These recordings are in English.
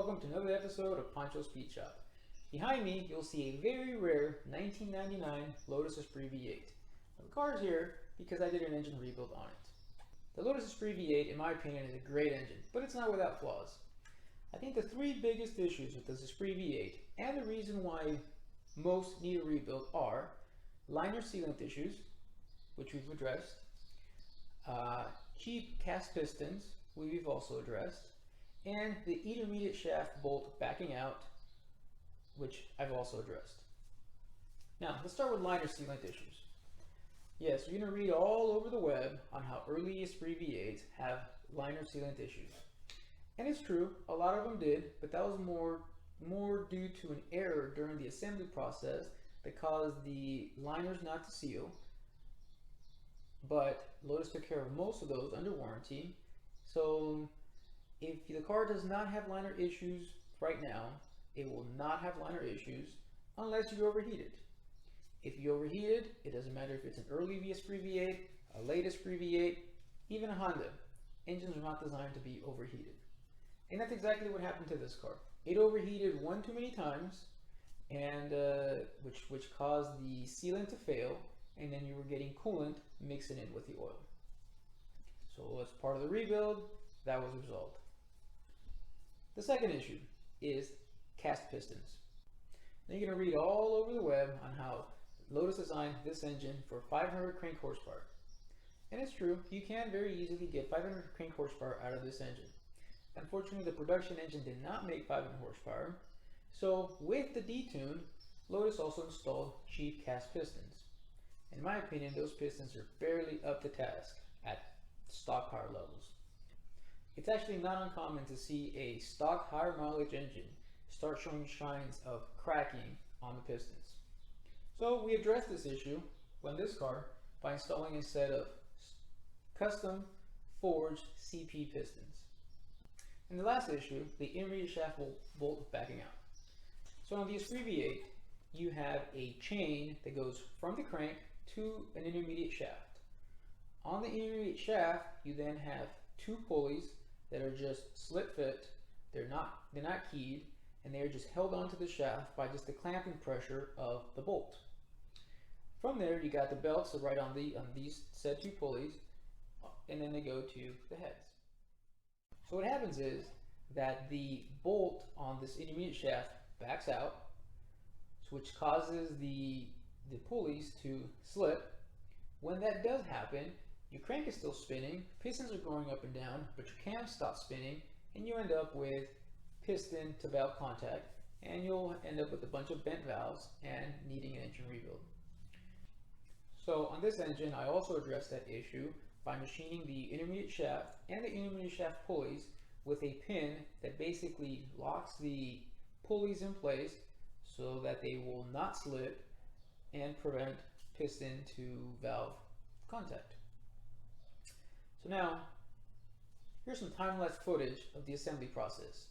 welcome to another episode of Pancho's Speed Shop. Behind me, you'll see a very rare 1999 Lotus Esprit V8. Now, the car is here because I did an engine rebuild on it. The Lotus Esprit V8, in my opinion, is a great engine, but it's not without flaws. I think the three biggest issues with this Esprit V8, and the reason why most need a rebuild, are liner sealant issues, which we've addressed, cheap cast pistons, we've also addressed, and the intermediate shaft bolt backing out, which I've also addressed. Now, let's start with liner sealant issues. Yes, you're going to read all over the web on how early Esprit V8s have liner sealant issues. And it's true, a lot of them did, but that was more due to an error during the assembly process that caused the liners not to seal. But Lotus took care of most of those under warranty. So if the car does not have liner issues right now, it will not have liner issues unless you overheat it. If you overheat it, it doesn't matter if it's an early Esprit V8, a late Esprit V8, even a Honda. Engines are not designed to be overheated. And that's exactly what happened to this car. It overheated one too many times, and which caused the sealant to fail, and then you were getting coolant mixing in with the oil. So as part of the rebuild, that was resolved. The second issue is cast pistons. Now you're going to read all over the web on how Lotus designed this engine for 500 crank horsepower. And it's true, you can very easily get 500 crank horsepower out of this engine. Unfortunately, the production engine did not make 500 horsepower, so with the detune, Lotus also installed cheap cast pistons. In my opinion, those pistons are barely up to task at stock power levels. It's actually not uncommon to see a stock higher mileage engine start showing signs of cracking on the pistons. So we addressed this issue on this car by installing a set of custom forged CP pistons. And the last issue, the intermediate shaft bolt backing out. So on the Esprit V8, you have a chain that goes from the crank to an intermediate shaft. On the intermediate shaft, you then have two pulleys that are just slip fit. They're not keyed, and they are just held onto the shaft by just the clamping pressure of the bolt. From there, you got the belts right on these said two pulleys, and then they go to the heads. So what happens is that the bolt on this intermediate shaft backs out, which causes the pulleys to slip. When that does happen, your crank is still spinning, pistons are going up and down, but your cam stops spinning, and you end up with piston to valve contact, and you'll end up with a bunch of bent valves and needing an engine rebuild. So on this engine, I also addressed that issue by machining the intermediate shaft and the intermediate shaft pulleys with a pin that basically locks the pulleys in place so that they will not slip and prevent piston to valve contact. So now, here's some time-lapse footage of the assembly process.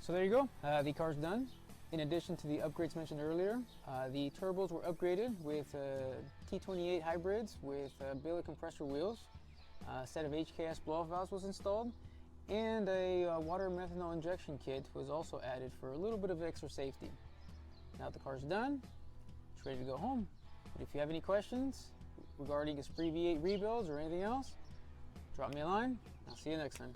So there you go, the car's done. In addition to the upgrades mentioned earlier, the turbos were upgraded with T28 hybrids with billet compressor wheels. A set of HKS blow-off valves was installed, and a water methanol injection kit was also added for a little bit of extra safety. Now that the car's done, it's ready to go home. But if you have any questions regarding Esprit V8 rebuilds or anything else, drop me a line. I'll see you next time.